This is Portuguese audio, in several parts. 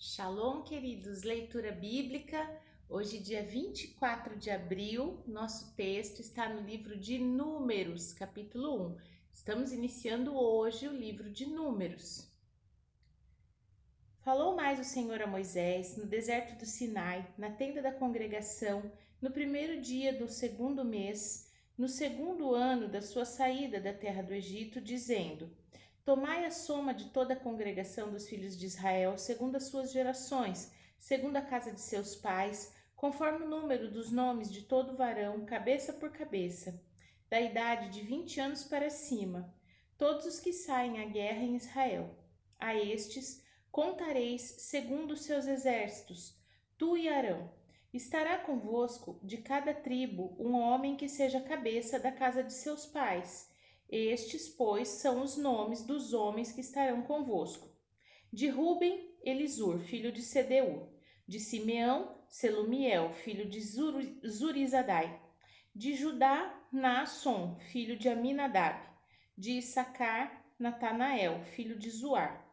Shalom, queridos, leitura bíblica. Hoje, dia 24 de abril, nosso texto está no livro de Números, capítulo 1. Estamos iniciando hoje o livro de Números. Falou mais o Senhor a Moisés no deserto do Sinai, na tenda da congregação, no primeiro dia do segundo mês, no segundo ano da sua saída da terra do Egito, dizendo: Tomai a soma de toda a congregação dos filhos de Israel, segundo as suas gerações, segundo a casa de seus pais, conforme o número dos nomes de todo varão, cabeça por cabeça, da idade de 20 anos para cima, todos os que saem à guerra em Israel. A estes contareis segundo os seus exércitos, tu e Arão. Estará convosco de cada tribo um homem que seja cabeça da casa de seus pais. Estes, pois, são os nomes dos homens que estarão convosco. De Ruben, Elisur, filho de Sedeur. De Simeão, Selumiel, filho de Zurizadai. De Judá, Naasson, filho de Aminadab. De Issacar, Natanael, filho de Zuar.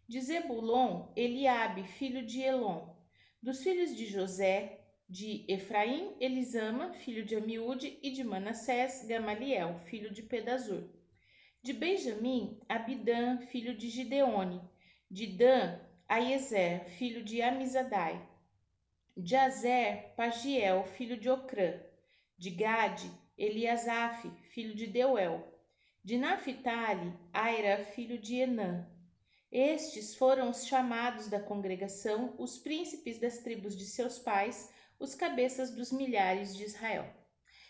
De Zebulon, Eliabe, filho de Elon. Dos filhos de José, de Efraim, Elisama, filho de Amiúde, e de Manassés, Gamaliel, filho de Pedazur. De Benjamim, Abidã, filho de Gideone. De Dan, Aiezer, filho de Amizadai. De Azer, Pagiel, filho de Ocrã. De Gade, Eliasaf, filho de Deuel. De Naphtali, Aira, filho de Enã. Estes foram os chamados da congregação, os príncipes das tribos de seus pais, os cabeças dos milhares de Israel.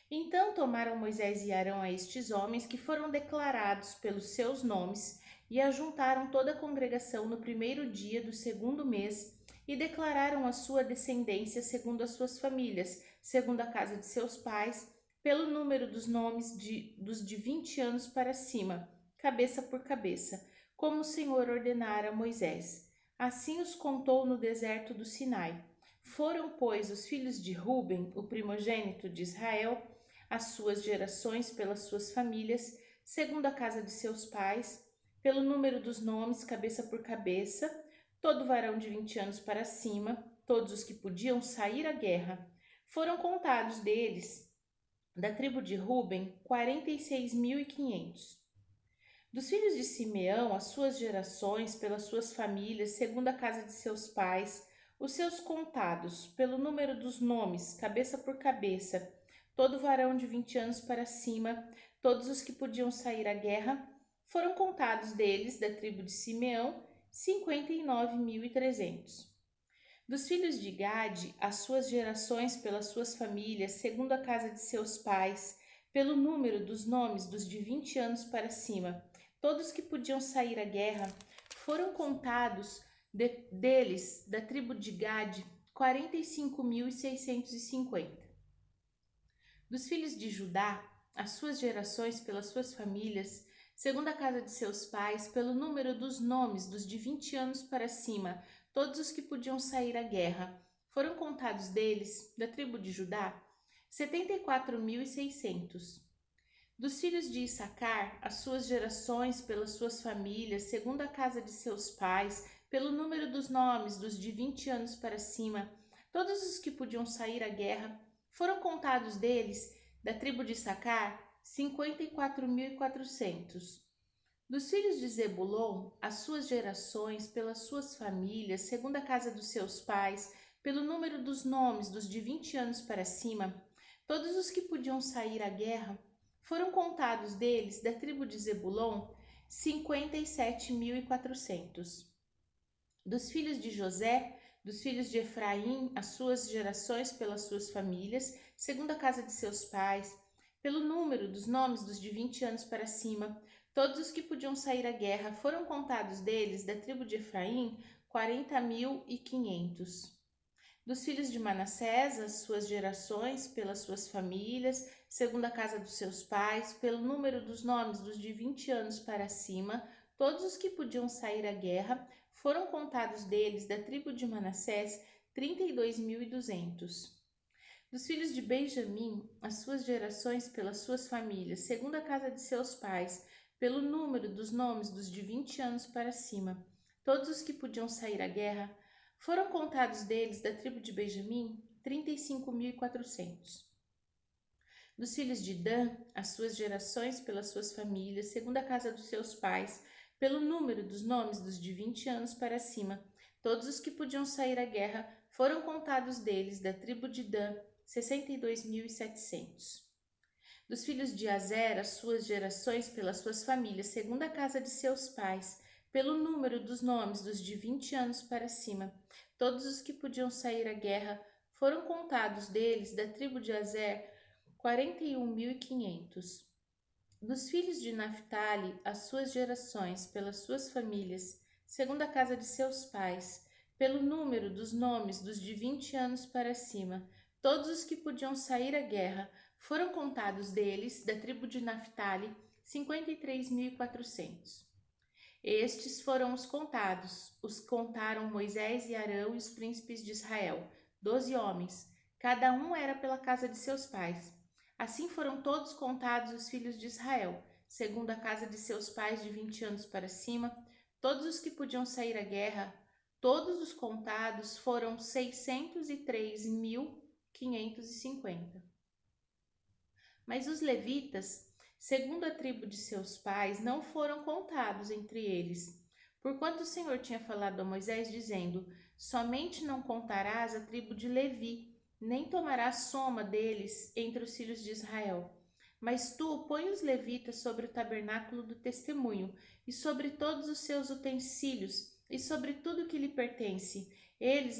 Então tomaram Moisés e Arão a estes homens que foram declarados pelos seus nomes e ajuntaram toda a congregação no primeiro dia do segundo mês e declararam a sua descendência segundo as suas famílias, segundo a casa de seus pais, pelo número dos nomes dos de 20 anos para cima, cabeça por cabeça, como o Senhor ordenara a Moisés. Assim os contou no deserto do Sinai. Foram, pois, os filhos de Ruben, o primogênito de Israel, as suas gerações pelas suas famílias, segundo a casa de seus pais, pelo número dos nomes, cabeça por cabeça, todo varão de 20 anos para cima, todos os que podiam sair à guerra. Foram contados deles, da tribo de Ruben, 46.500. Dos filhos de Simeão, as suas gerações, pelas suas famílias, segundo a casa de seus pais, os seus contados, pelo número dos nomes, cabeça por cabeça, todo varão de 20 anos para cima, todos os que podiam sair à guerra, foram contados deles, da tribo de Simeão, 59.300. Dos filhos de Gade, as suas gerações, pelas suas famílias, segundo a casa de seus pais, pelo número dos nomes dos de 20 anos para cima, todos que podiam sair à guerra, foram contados deles, da tribo de Gade, 45.650. Dos filhos de Judá, as suas gerações pelas suas famílias, segundo a casa de seus pais, pelo número dos nomes dos de 20 anos para cima, todos os que podiam sair à guerra, foram contados deles, da tribo de Judá, 74.600. Dos filhos de Issacar, as suas gerações pelas suas famílias, segundo a casa de seus pais, pelo número dos nomes dos de 20 anos para cima, todos os que podiam sair à guerra, foram contados deles, da tribo de Issacar, 54.400. Dos filhos de Zebulon, as suas gerações pelas suas famílias, segundo a casa dos seus pais, pelo número dos nomes dos de 20 anos para cima, todos os que podiam sair à guerra, foram contados deles, da tribo de Zebulon, 57.400. Dos filhos de José, dos filhos de Efraim, as suas gerações pelas suas famílias, segundo a casa de seus pais, pelo número dos nomes dos de 20 anos para cima, todos os que podiam sair à guerra, foram contados deles, da tribo de Efraim, 40.500. Dos filhos de Manassés, as suas gerações, pelas suas famílias, segundo a casa dos seus pais, pelo número dos nomes dos de 20 anos para cima, todos os que podiam sair à guerra, foram contados deles, da tribo de Manassés, 32.200. Dos filhos de Benjamim, as suas gerações pelas suas famílias, segundo a casa de seus pais, pelo número dos nomes dos de 20 anos para cima, todos os que podiam sair à guerra, Foram contados deles da tribo de Benjamim 35.400. Dos filhos de Dan, as suas gerações pelas suas famílias, segundo a casa dos seus pais, pelo número dos nomes dos de 20 anos para cima, todos os que podiam sair à guerra, foram contados deles da tribo de Dan 62.700. Dos filhos de Azer, as suas gerações pelas suas famílias, segundo a casa de seus pais, pelo número dos nomes dos de 20 anos para cima, todos os que podiam sair à guerra, foram contados deles da tribo de Azer 41.500. Dos filhos de Naphtali, as suas gerações pelas suas famílias, segundo a casa de seus pais, pelo número dos nomes dos de 20 anos para cima, todos os que podiam sair à guerra, foram contados deles, da tribo de Naphtali, 53.400. Estes foram os contados, os contaram Moisés e Arão e os príncipes de Israel, 12 homens, cada um era pela casa de seus pais. Assim foram todos contados os filhos de Israel, segundo a casa de seus pais de 20 anos para cima, todos os que podiam sair à guerra, todos os contados foram 603.550. Mas os levitas, segundo a tribo de seus pais, não foram contados entre eles, porquanto o Senhor tinha falado a Moisés, dizendo: somente não contarás a tribo de Levi, nem tomarás soma deles entre os filhos de Israel. Mas tu põe os levitas sobre o tabernáculo do testemunho, e sobre todos os seus utensílios, e sobre tudo que lhe pertence. Eles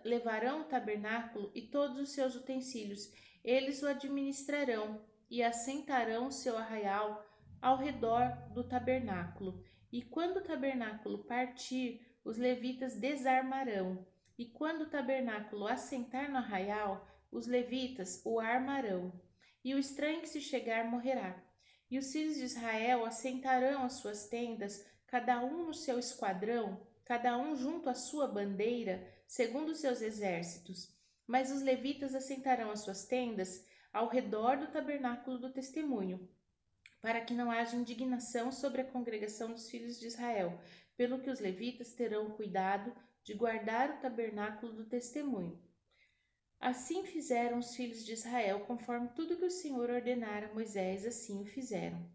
levarão o tabernáculo e todos os seus utensílios, eles o administrarão e assentarão o seu arraial ao redor do tabernáculo. E quando o tabernáculo partir, os levitas desarmarão. E quando o tabernáculo assentar no arraial, os levitas o armarão. E o estranho que se chegar morrerá. E os filhos de Israel assentarão as suas tendas, cada um no seu esquadrão, cada um junto à sua bandeira, segundo os seus exércitos. Mas os levitas assentarão as suas tendas ao redor do tabernáculo do testemunho, para que não haja indignação sobre a congregação dos filhos de Israel, pelo que os levitas terão cuidado de guardar o tabernáculo do testemunho. Assim fizeram os filhos de Israel, conforme tudo que o Senhor ordenara a Moisés, assim o fizeram.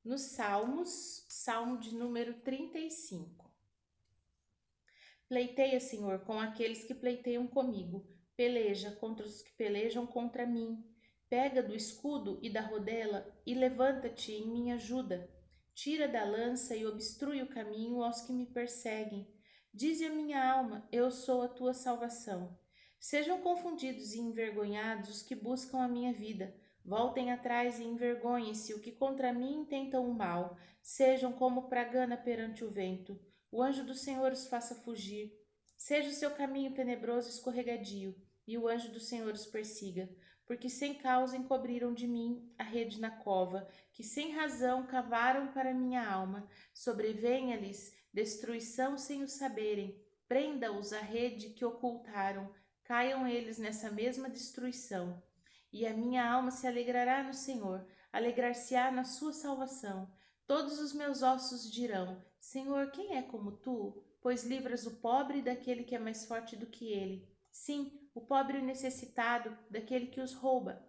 Nos Salmos, Salmo de número 35. Pleiteia, Senhor, com aqueles que pleiteiam comigo, peleja contra os que pelejam contra mim. Pega do escudo e da rodela e levanta-te em minha ajuda. Tira da lança e obstrui o caminho aos que me perseguem. Dize a minha alma: eu sou a tua salvação. Sejam confundidos e envergonhados os que buscam a minha vida. Voltem atrás e envergonhem-se o que contra mim intentam o mal. Sejam como pragana perante o vento. O anjo do Senhor os faça fugir. Seja o seu caminho tenebroso e escorregadio, e o anjo do Senhor os persiga. Porque sem causa encobriram de mim a rede na cova, que sem razão cavaram para minha alma. Sobrevenha-lhes destruição sem o saberem. Prenda-os a rede que ocultaram. Caiam eles nessa mesma destruição. E a minha alma se alegrará no Senhor, alegrar-se-á na sua salvação. Todos os meus ossos dirão: Senhor, quem é como tu? Pois livras o pobre daquele que é mais forte do que ele. Sim, o pobre e o necessitado daquele que os rouba.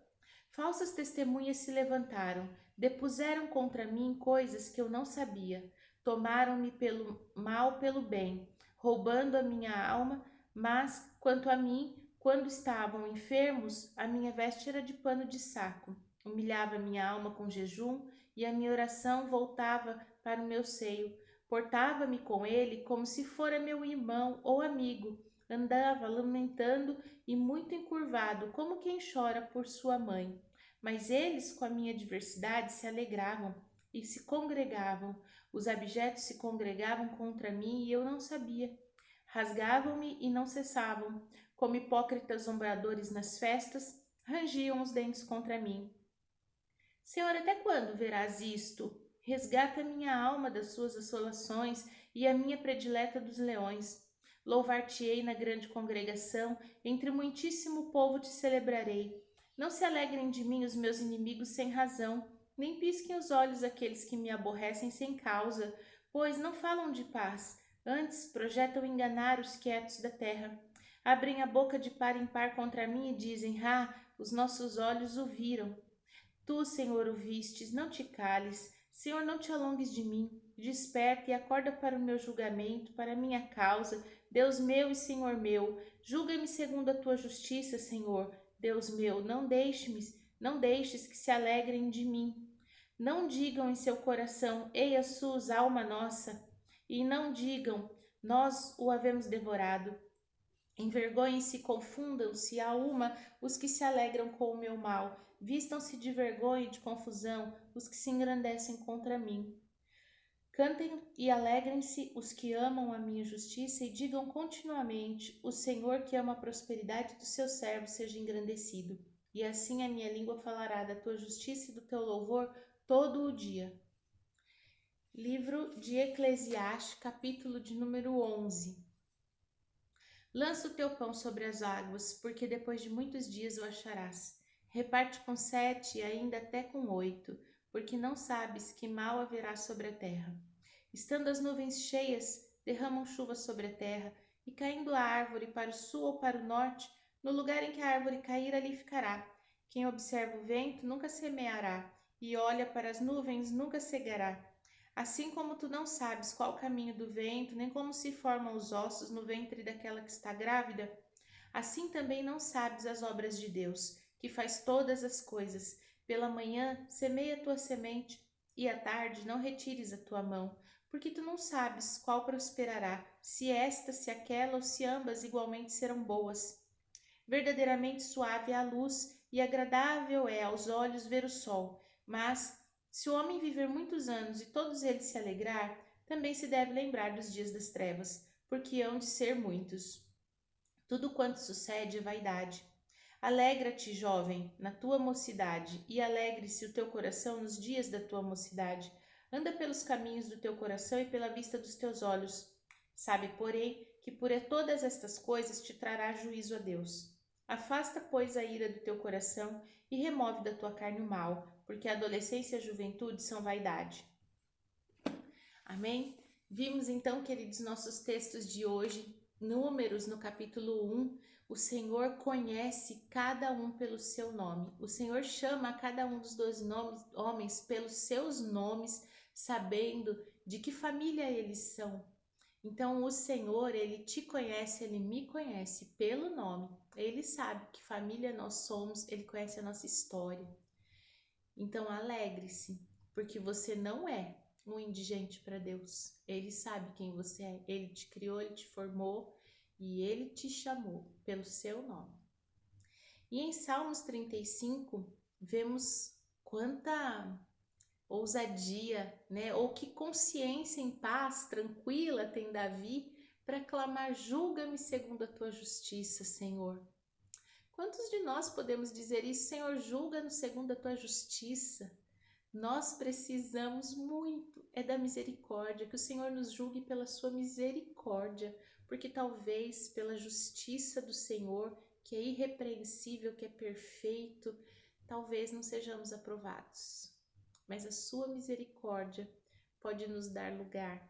Falsas testemunhas se levantaram, depuseram contra mim coisas que eu não sabia. Tomaram-me pelo mal pelo bem, roubando a minha alma, mas, quanto a mim, quando estavam enfermos, a minha veste era de pano de saco. Humilhava minha alma com jejum, e a minha oração voltava para o meu seio. Portava-me com ele como se fora meu irmão ou amigo. Andava lamentando e muito encurvado, como quem chora por sua mãe. Mas eles, com a minha adversidade, se alegravam e se congregavam. Os abjetos se congregavam contra mim e eu não sabia. Rasgavam-me e não cessavam. Como hipócritas zombadores nas festas, rangiam os dentes contra mim. Senhor, até quando verás isto? Resgata minha alma das suas assolações e a minha predileta dos leões. Louvar-te-ei na grande congregação, entre muitíssimo povo te celebrarei. Não se alegrem de mim os meus inimigos sem razão, nem pisquem os olhos aqueles que me aborrecem sem causa, pois não falam de paz. Antes projetam enganar os quietos da terra. Abrem a boca de par em par contra mim e dizem: Ah, os nossos olhos o viram. Tu, Senhor, o vistes, não te cales. Senhor, não te alongues de mim. Desperta e acorda para o meu julgamento, para a minha causa. Deus meu e Senhor meu, julga-me segundo a tua justiça, Senhor. Deus meu, não deixes que se alegrem de mim. Não digam em seu coração: Eia sus, alma nossa. E não digam: Nós o havemos devorado. Envergonhem-se e confundam-se a uma os que se alegram com o meu mal. Vistam-se de vergonha e de confusão os que se engrandecem contra mim. Cantem e alegrem-se os que amam a minha justiça e digam continuamente: O Senhor que ama a prosperidade dos seus servos seja engrandecido. E assim a minha língua falará da tua justiça e do teu louvor todo o dia. Livro de Eclesiastes, capítulo de número 11. Lança o teu pão sobre as águas, porque depois de muitos dias o acharás. Reparte com 7 e ainda até com 8, porque não sabes que mal haverá sobre a terra. Estando as nuvens cheias, derramam chuva sobre a terra, e caindo a árvore para o sul ou para o norte, no lugar em que a árvore cair, ali ficará. Quem observa o vento nunca semeará, e olha para as nuvens nunca cegará. Assim como tu não sabes qual o caminho do vento, nem como se formam os ossos no ventre daquela que está grávida, assim também não sabes as obras de Deus, que faz todas as coisas. Pela manhã semeia a tua semente, e à tarde não retires a tua mão, porque tu não sabes qual prosperará, se esta, se aquela ou se ambas igualmente serão boas. Verdadeiramente suave é a luz e agradável é aos olhos ver o sol, mas se o homem viver muitos anos e todos eles se alegrar, também se deve lembrar dos dias das trevas, porque hão de ser muitos. Tudo quanto sucede é vaidade. Alegra-te, jovem, na tua mocidade, e alegre-se o teu coração nos dias da tua mocidade. Anda pelos caminhos do teu coração e pela vista dos teus olhos. Sabe, porém, que por todas estas coisas te trará juízo a Deus. Afasta, pois, a ira do teu coração e remove da tua carne o mal, porque a adolescência e a juventude são vaidade. Amém? Vimos então, queridos, nossos textos de hoje, Números, no capítulo 1, o Senhor conhece cada um pelo seu nome. O Senhor chama cada um dos 12 homens pelos seus nomes, sabendo de que família eles são. Então, o Senhor, Ele te conhece, Ele me conhece pelo nome. Ele sabe que família nós somos, Ele conhece a nossa história. Então, alegre-se, porque você não é um indigente para Deus. Ele sabe quem você é. Ele te criou, Ele te formou e Ele te chamou pelo seu nome. E em Salmos 35, vemos quanta ousadia, né? Ou que consciência em paz, tranquila tem Davi para clamar: julga-me segundo a tua justiça, Senhor. Quantos de nós podemos dizer isso? Senhor, julga-nos segundo a tua justiça. Nós precisamos muito, é da misericórdia, que o Senhor nos julgue pela sua misericórdia, porque talvez pela justiça do Senhor, que é irrepreensível, que é perfeito, talvez não sejamos aprovados. Mas a sua misericórdia pode nos dar lugar.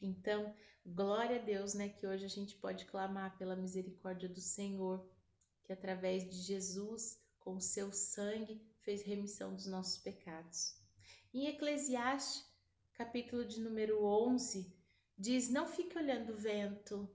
Então, glória a Deus, né, que hoje a gente pode clamar pela misericórdia do Senhor, que através de Jesus, com o seu sangue, fez remissão dos nossos pecados. Em Eclesiastes, capítulo de número 11, diz: não fique olhando o vento,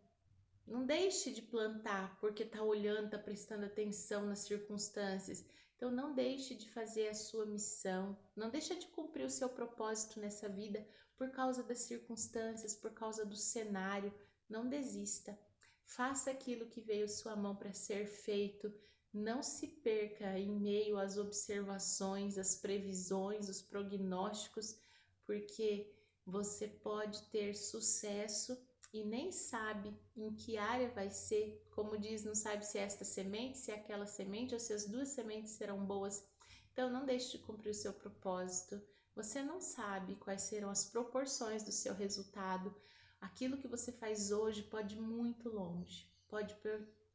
não deixe de plantar porque está olhando, está prestando atenção nas circunstâncias. Então não deixe de fazer a sua missão, não deixe de cumprir o seu propósito nessa vida por causa das circunstâncias, por causa do cenário. Não desista. Faça aquilo que veio sua mão para ser feito. Não se perca em meio às observações, às previsões, os prognósticos, porque você pode ter sucesso e nem sabe em que área vai ser, como diz, não sabe se é esta semente, se é aquela semente ou se as duas sementes serão boas. Então não deixe de cumprir o seu propósito. Você não sabe quais serão as proporções do seu resultado. Aquilo que você faz hoje pode ir muito longe, pode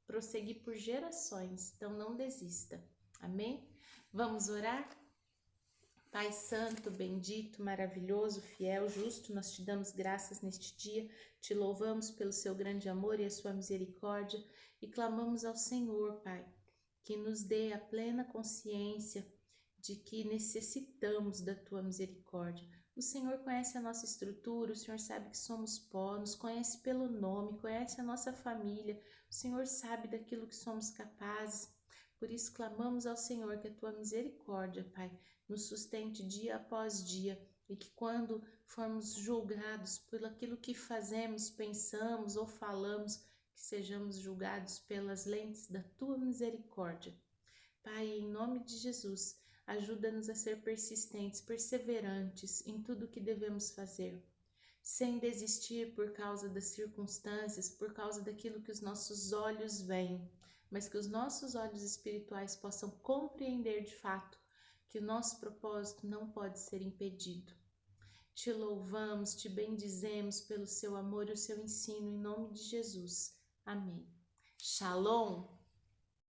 prosseguir por gerações, então não desista. Amém? Vamos orar? Pai Santo, bendito, maravilhoso, fiel, justo, nós te damos graças neste dia, te louvamos pelo seu grande amor e a sua misericórdia e clamamos ao Senhor, Pai, que nos dê a plena consciência de que necessitamos da tua misericórdia. O Senhor conhece a nossa estrutura, o Senhor sabe que somos pó, nos conhece pelo nome, conhece a nossa família, o Senhor sabe daquilo que somos capazes. Por isso clamamos ao Senhor que a tua misericórdia, Pai, nos sustente dia após dia e que quando formos julgados por aquilo que fazemos, pensamos ou falamos, que sejamos julgados pelas lentes da tua misericórdia. Pai, em nome de Jesus, ajuda-nos a ser persistentes, perseverantes em tudo o que devemos fazer, sem desistir por causa das circunstâncias, por causa daquilo que os nossos olhos veem, mas que os nossos olhos espirituais possam compreender de fato que o nosso propósito não pode ser impedido. Te louvamos, te bendizemos pelo seu amor e o seu ensino, em nome de Jesus. Amém. Shalom!